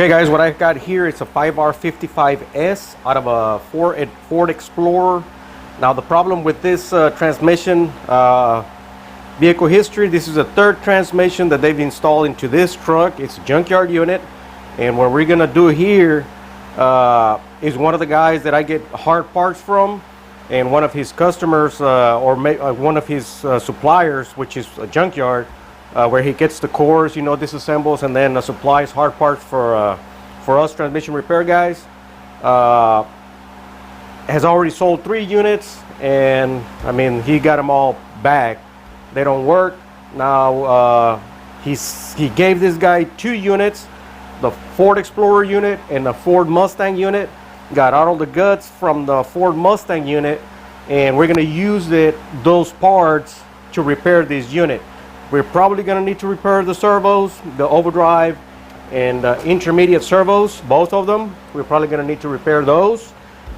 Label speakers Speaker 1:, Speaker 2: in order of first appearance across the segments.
Speaker 1: Okay guys, what I've got here is a 5R55S out of a Ford Explorer. Now the problem with this transmission, vehicle history, this is the third transmission that they've installed into this truck. It's a junkyard unit, and what we're gonna do here is one of the guys that I get hard parts from, and one of his customers one of his suppliers, which is a junkyard, where he gets the cores, disassembles, and then supplies hard parts for us transmission repair guys. Has already sold 3 units, and I mean, he got them all back. They don't work now. He gave this guy 2 units, the Ford Explorer unit and the Ford Mustang unit. Got all the guts from the Ford Mustang unit, and we're gonna use those parts to repair this unit. We're probably going to need to repair the servos, the overdrive, and intermediate servos, both of them. We're probably going to need to repair those.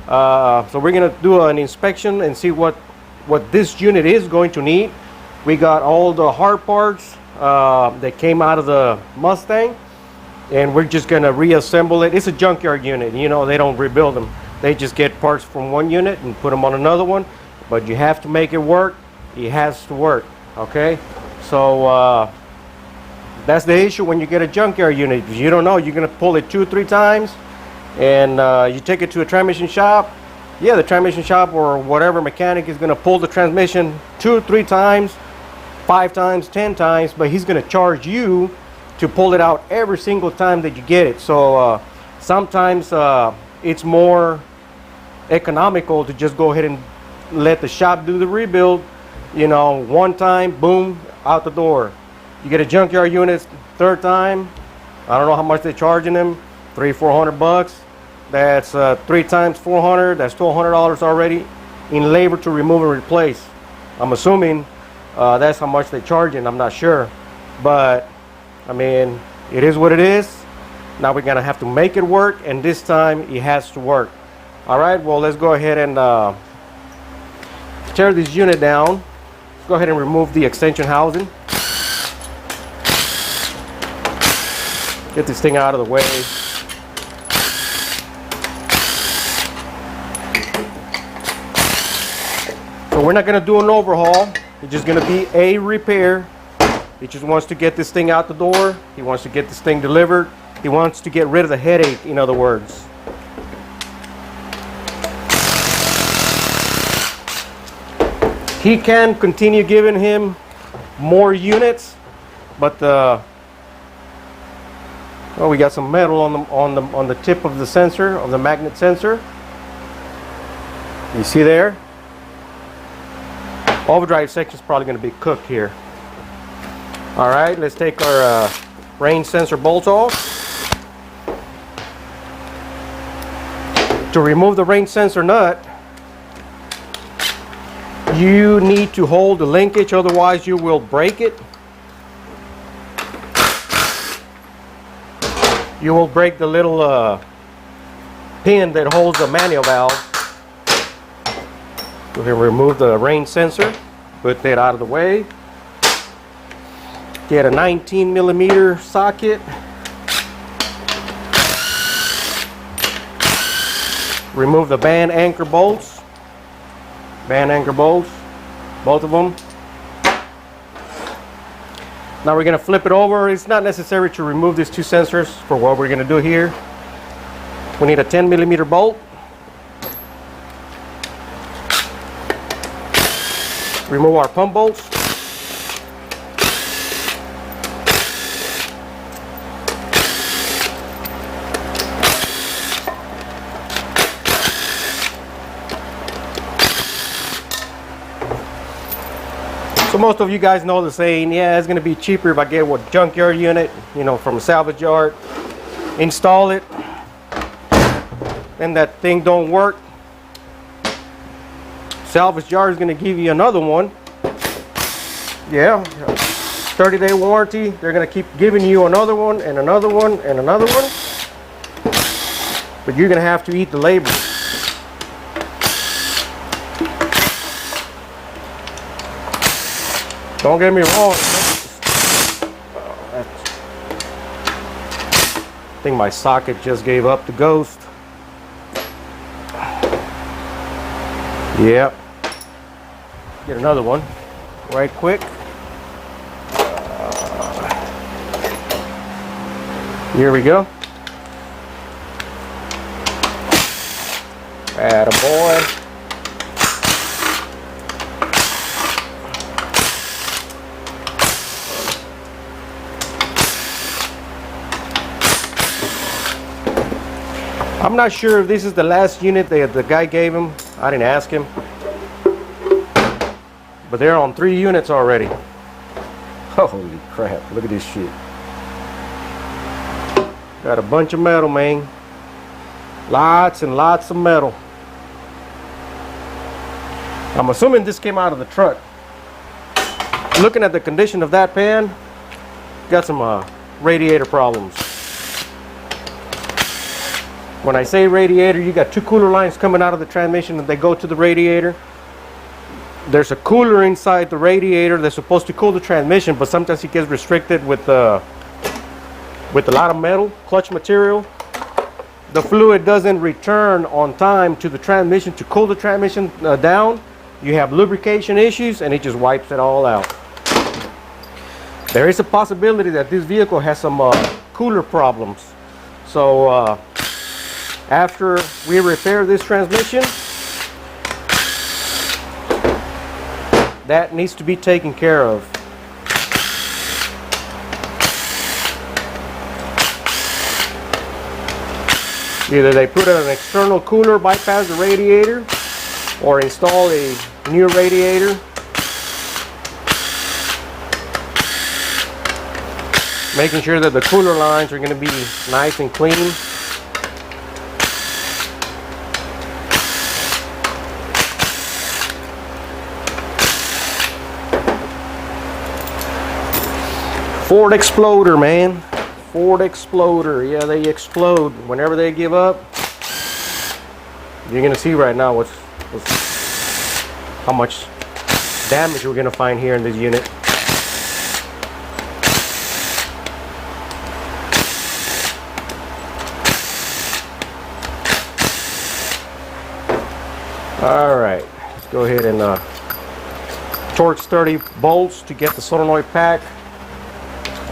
Speaker 1: So we're going to do an inspection and see what this unit is going to need. We got all the hard parts that came out of the Mustang, and we're just going to reassemble it. It's a junkyard unit. They don't rebuild them. They just get parts from one unit and put them on another one. But you have to make it work. It has to work. Okay? So that's the issue when you get a junkyard unit. If you don't know, you're going to pull it 2 or 3 times, and you take it to a transmission shop. Yeah, the transmission shop or whatever mechanic is going to pull the transmission 2 or 3 times, 5 times, 10 times, but he's going to charge you to pull it out every single time that you get it. So sometimes it's more economical to just go ahead and let the shop do the rebuild. One time, boom, out the door. You get a junkyard unit 3rd time, I don't know how much they're charging them, $300-400. That's 3 times 400, that's $1,200 already in labor to remove and replace. I'm assuming that's how much they're charging. I'm not sure, but I mean, it is what it is. Now we're gonna have to make it work, and this time it has to work. All right, well, let's go ahead and tear this unit down. Go ahead and remove the extension housing. Get this thing out of the way. So we're not going to do an overhaul. It's just going to be a repair. He just wants to get this thing out the door. He wants to get this thing delivered. He wants to get rid of the headache, in other words. He can continue giving him more units, but we got some metal on the tip of the sensor, of the magnet sensor. You see there? Overdrive section is probably going to be cooked here. All right, let's take our range sensor bolts off. To remove the range sensor nut, you need to hold the linkage, otherwise you will break it. You will break the little pin that holds the manual valve. Go ahead and remove the range sensor, put that out of the way. Get a 19mm socket. Remove the band anchor bolts. Band anchor bolts, both of them. Now we're going to flip it over. It's not necessary to remove these 2 sensors for what we're going to do here. We need a 10mm bolt. Remove our pump bolts. So most of you guys know the saying, yeah, it's going to be cheaper if I get a junkyard unit, from a salvage yard, install it, and that thing don't work. Salvage yard is going to give you another one. Yeah, 30-day warranty. They're going to keep giving you another one and another one and another one. But you're going to have to eat the labor. Don't get me wrong. think my socket just gave up the ghost. Yep. Get another one right quick. Here we go. Attaboy. I'm not sure if this is the last unit that the guy gave him. I didn't ask him. But they're on 3 units already. Holy crap, look at this shit. Got a bunch of metal, man. Lots and lots of metal. I'm assuming this came out of the truck. Looking at the condition of that pan, got some radiator problems. When I say radiator, you got 2 cooler lines coming out of the transmission and they go to the radiator. There's a cooler inside the radiator that's supposed to cool the transmission, but sometimes it gets restricted with a lot of metal, clutch material. The fluid doesn't return on time to the transmission to cool the transmission down. You have lubrication issues and it just wipes it all out. There is a possibility that this vehicle has some cooler problems. So after we repair this transmission, that needs to be taken care of. Either they put an external cooler, bypass the radiator, or install a new radiator. Making sure that the cooler lines are going to be nice and clean. Ford Exploder, man. Ford Exploder. Yeah, they explode whenever they give up. You're gonna see right now how much damage we're gonna find here in this unit. All right, let's go ahead and torch 30 bolts to get the solenoid pack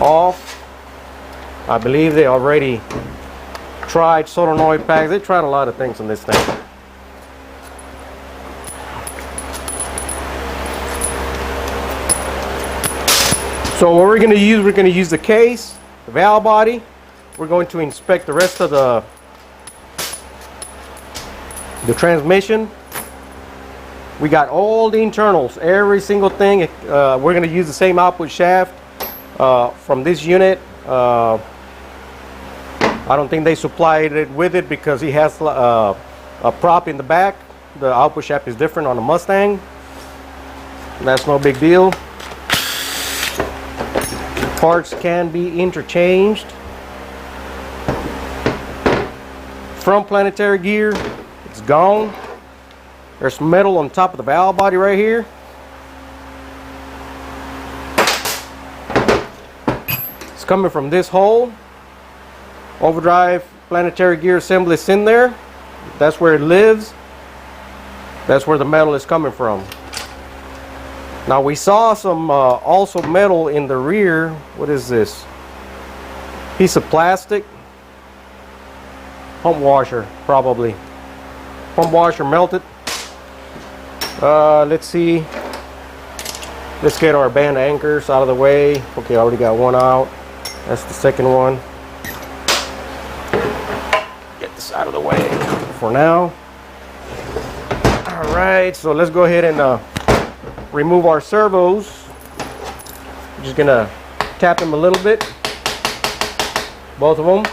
Speaker 1: off. I believe they already tried solenoid packs. They tried a lot of things on this thing. So what we're going to use the case, the valve body. We're going to inspect the rest of the transmission. We got all the internals, every single thing. We're going to use the same output shaft from this unit. I don't think they supplied it with it because he has a prop in the back. The output shaft is different on the Mustang. That's no big deal. Parts can be interchanged. From Planetary gear, it's gone. There's metal on top of the valve body right here. It's coming from this hole. Overdrive Planetary gear assembly is in there. That's where it lives. That's where the metal is coming from. Now we saw some also metal in the rear. What is this? Piece of plastic. Pump washer, probably. Pump washer melted. Let's see. Let's get our band anchors out of the way. Okay, I already got one out. That's the second one. Get this out of the way for now. All right, so let's go ahead and remove our servos. I'm just gonna tap them a little bit, both of them.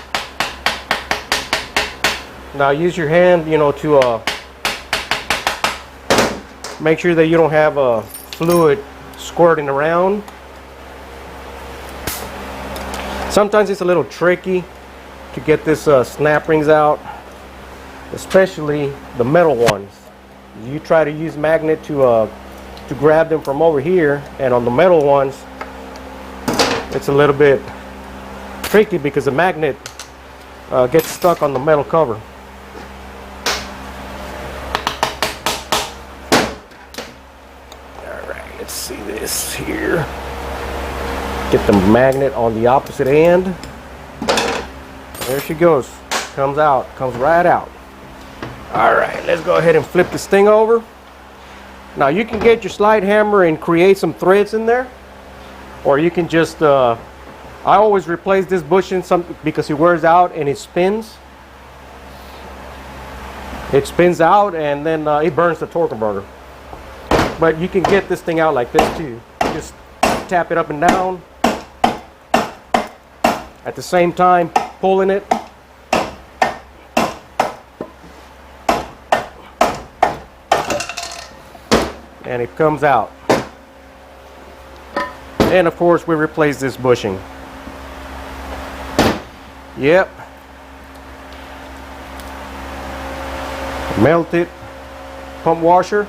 Speaker 1: Now use your hand, to make sure that you don't have fluid squirting around. Sometimes it's a little tricky to get this snap rings out, especially the metal ones. You try to use magnet to grab them from over here, and on the metal ones it's a little bit tricky because the magnet gets stuck on the metal cover. Alright, let's see this here. Get the magnet on the opposite end. There she goes. Comes out. Comes right out. Alright, let's go ahead and flip this thing over. Now you can get your slide hammer and create some threads in there. Or you can just, I always replace this bushing because it wears out and it spins. It spins out and then it burns the torque converter. But you can get this thing out like this too. Just tap it up and down. At the same time, pulling it. And it comes out. And of course, we replace this bushing. Yep. Melted pump washer.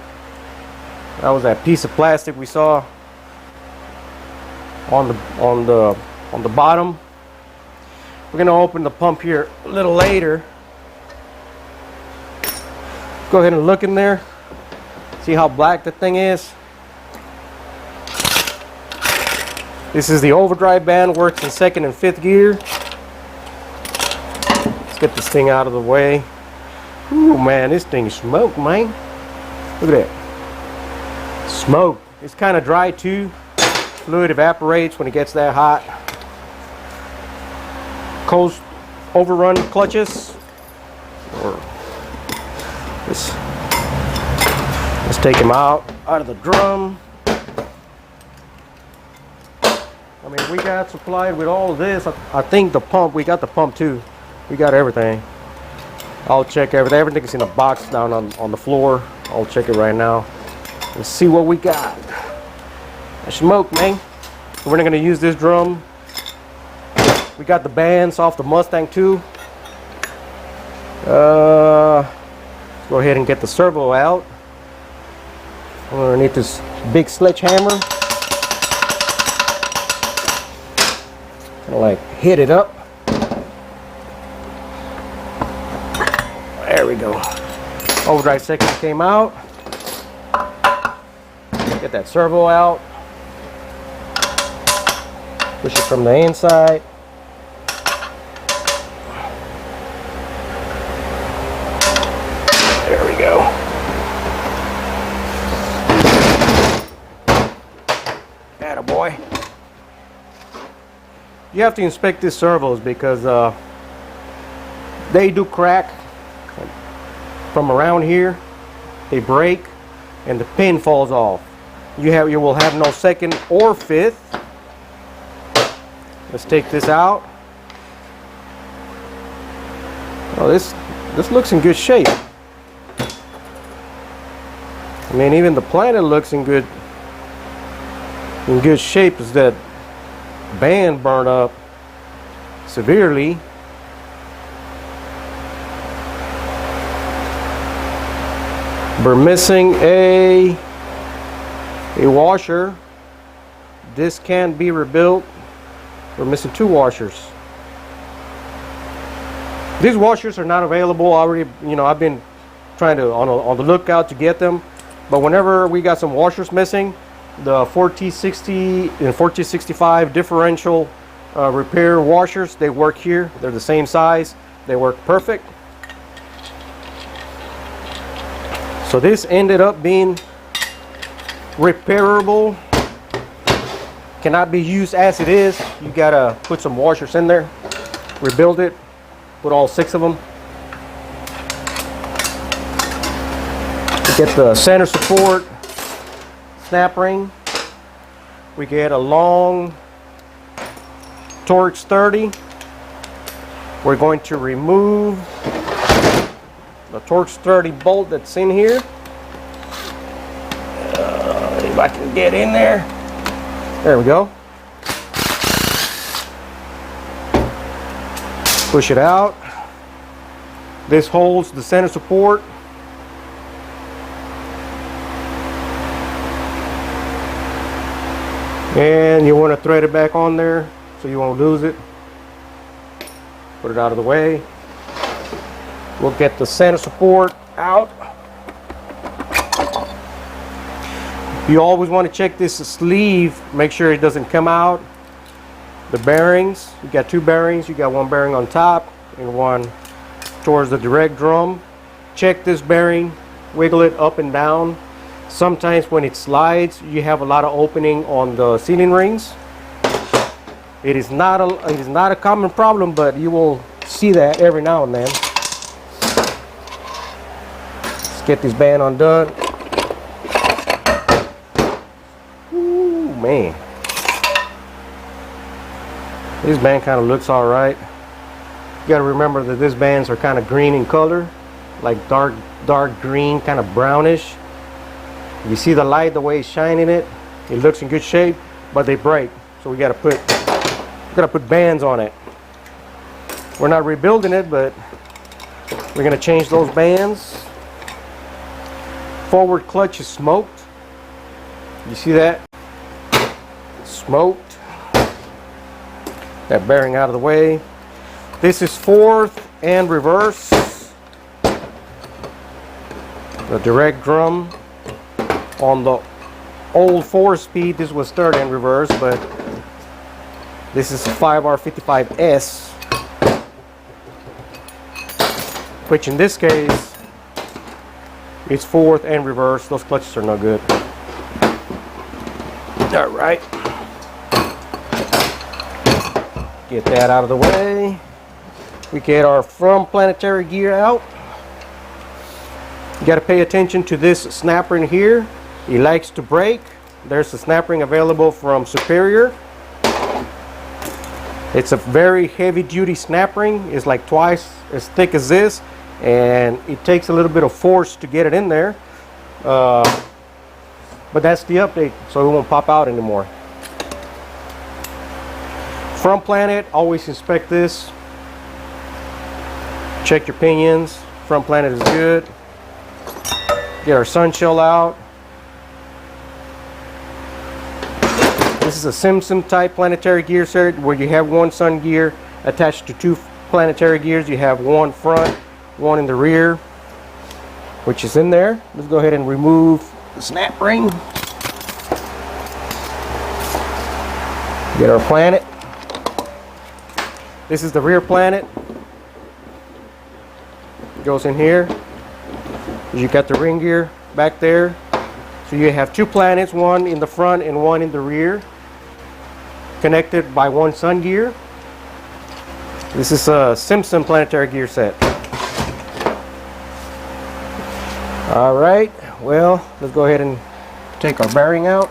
Speaker 1: That was that piece of plastic we saw on the bottom. We're gonna open the pump here a little later. Go ahead and look in there. See how black the thing is? This is the overdrive band, works in 2nd and 5th gear. Let's get this thing out of the way. Ooh, man, this thing is smoke, man. Look at that. Smoke. It's kind of dry too. Fluid evaporates when it gets that hot. Cold overrun clutches. Let's take him out of the drum. I mean, we got supplied with all of this. I think the pump, we got the pump too. We got everything. I'll check everything. Everything's in a box down on the floor. I'll check it right now. Let's see what we got. Smoke, man. We're not gonna use this drum. We got the bands off the Mustang too. Let's go ahead and get the servo out. We're gonna need this big sledgehammer. Kind of like hit it up. There we go. Overdrive section came out. Get that servo out. Push it from the inside. There we go. Attaboy. You have to inspect these servos because they do crack from around here. They break and the pin falls off. You will have no 2nd or 5th. Let's take this out. Oh, this looks in good shape. I mean, even the Planet looks in good shape. Is that band burned up severely. We're missing a washer. This can be rebuilt. We're missing 2 washers. These washers are not available already. You know, I've been trying to on the lookout to get them. But whenever we got some washers missing, the 4T60 and 4T65 differential repair washers, they work here. They're the same size. They work perfect. So this ended up being repairable. Cannot be used as it is. You gotta put some washers in there, rebuild it, put all 6 of them. We get the center support, snap ring. We get a long Torx 30. We're going to remove the Torx 30 bolt that's in here. If I can get in there. There we go. Push it out. This holds the center support. And you want to thread it back on there so you won't lose it. Put it out of the way. We'll get the center support out. You always want to check this sleeve, make sure it doesn't come out. The bearings, you got 2 bearings. You got one bearing on top and one towards the direct drum. Check this bearing, wiggle it up and down. Sometimes when it slides, you have a lot of opening on the sealing rings. It is not a common problem, but you will see that every now and then. Let's get this band undone. Ooh, man. This band kind of looks all right. You got to remember that these bands are kind of green in color, like dark green, kind of brownish. You see the light, the way it's shining it. It looks in good shape, but they break. So we got to put bands on it. We're not rebuilding it, but we're going to change those bands. Forward clutch is smoked. You see that? Smoked. That bearing out of the way. This is 4th and reverse. The direct drum. On the old 4-speed, this was 3rd and reverse, but this is a 5R55S, which in this case it's 4th and reverse. Those clutches are no good. All right. Get that out of the way. We get our from Planetary gear out. You got to pay attention to this snap ring here. It likes to break. There's a snap ring available from Superior. It's a very heavy duty snap ring. It's like twice as thick as this, and it takes a little bit of force to get it in there. But that's the update, so it won't pop out anymore. From Planet, always inspect this. Check your pinions. From Planet is good. Get our sun shell out. This is a Simpson type planetary gear set where you have one sun gear attached to 2 planetary gears. You have one front, one in the rear, which is in there. Let's go ahead and remove the snap ring. Get our planet. This is the rear planet. Goes in here. You got the ring gear back there. So you have 2 planets, one in the front and one in the rear, connected by one sun gear. This is a Simpson planetary gear set. All right, well, let's go ahead and take our bearing out.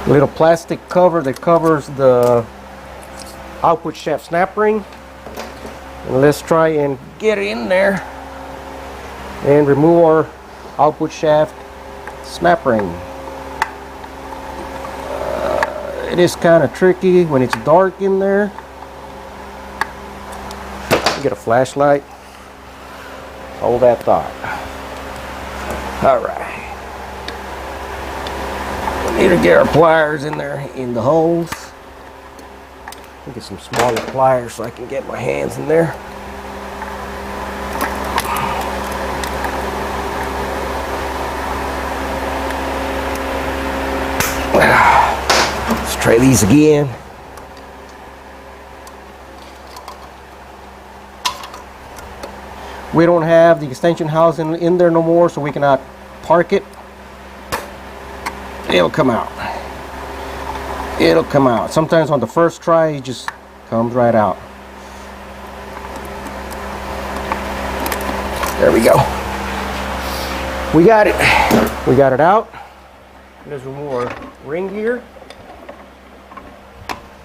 Speaker 1: A little plastic cover that covers the output shaft snap ring. And let's try and get it in there and remove our output shaft snap ring. It is kind of tricky when it's dark in there. Get a flashlight. Hold that thought. All right. We need to get our pliers in there in the holes. Get some smaller pliers so I can get my hands in there. Let's try these again. We don't have the extension housing in there no more, so we cannot park it. It'll come out. It'll come out. Sometimes on the first try, it just comes right out. There we go. We got it. We got it out. Let's remove our ring gear.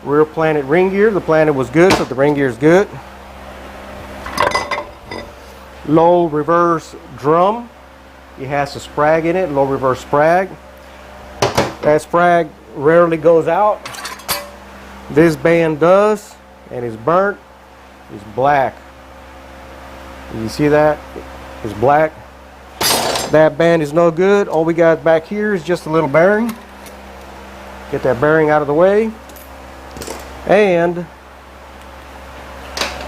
Speaker 1: Rear Planet ring gear. The Planet was good, so the ring gear is good. Low reverse drum. It has a sprag in it, low reverse sprag. That sprag rarely goes out. This band does, and it's burnt. It's black. You see that? It's black. That band is no good. All we got back here is just a little bearing. Get that bearing out of the way. And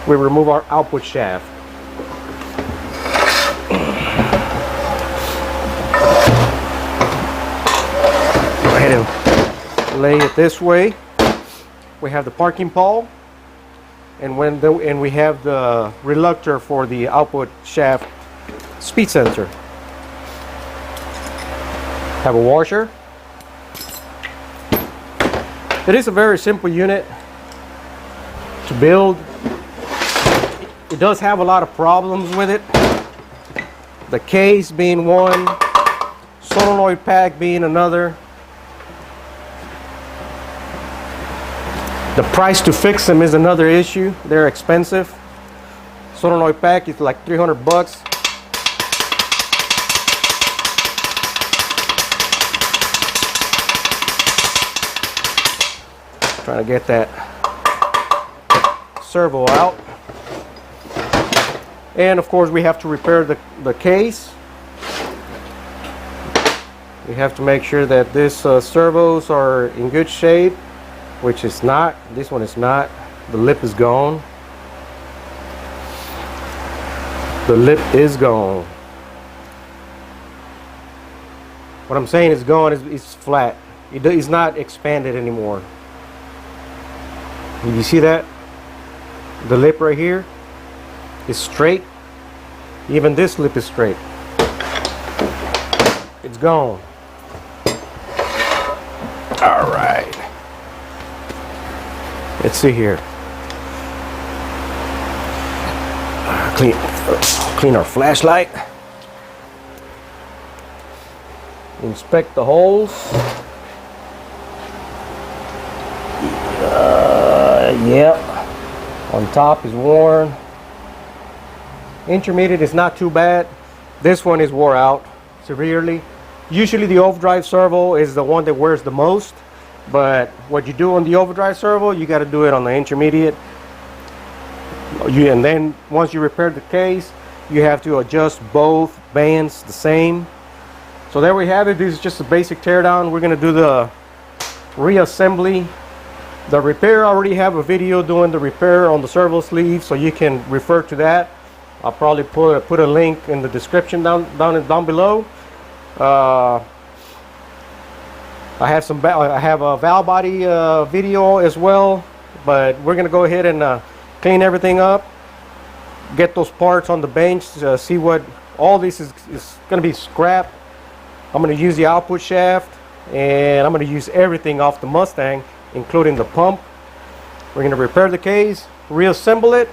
Speaker 1: we remove our output shaft. Go ahead and lay it this way. We have the parking pole, and we have the reluctor for the output shaft speed sensor. Have a washer. It is a very simple unit to build. It does have a lot of problems with it. The case being one, solenoid pack being another. The price to fix them is another issue. They're expensive. Solenoid pack is like 300 bucks. Trying to get that servo out. And of course we have to repair the case. We have to make sure that these servos are in good shape, which is not. This one is not. The lip is gone. The lip is gone. What I'm saying is gone is flat. It's not expanded anymore. You see that? The lip right here is straight. Even this lip is straight. It's gone. All right. Let's see here. Clean our flashlight. Inspect the holes. Yep, on top is worn. Intermediate is not too bad. This one is wore out severely. Usually the overdrive servo is the one that wears the most, but what you do on the overdrive servo, you got to do it on the intermediate. And then once you repair the case, you have to adjust both bands the same. So there we have it. This is just a basic teardown. We're going to do the reassembly. The repair, I already have a video doing the repair on the servo sleeve, so you can refer to that. I'll probably put a link in the description down below. I have a valve body video as well, but we're gonna go ahead and clean everything up, get those parts on the bench, see what all this is gonna be scrap. I'm gonna use the output shaft, and I'm gonna use everything off the Mustang, including the pump. We're going to repair the case, reassemble it,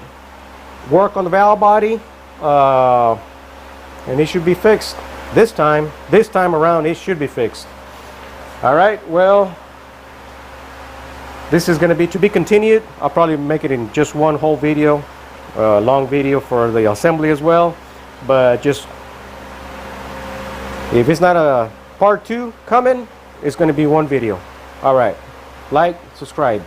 Speaker 1: work on the valve body, and it should be fixed. This time around, it should be fixed. All right, well, this is going to be continued. I'll probably make it in just one whole video, long video for the assembly as well. But just, if it's not a part 2 coming, it's going to be one video. All right. Like, subscribe.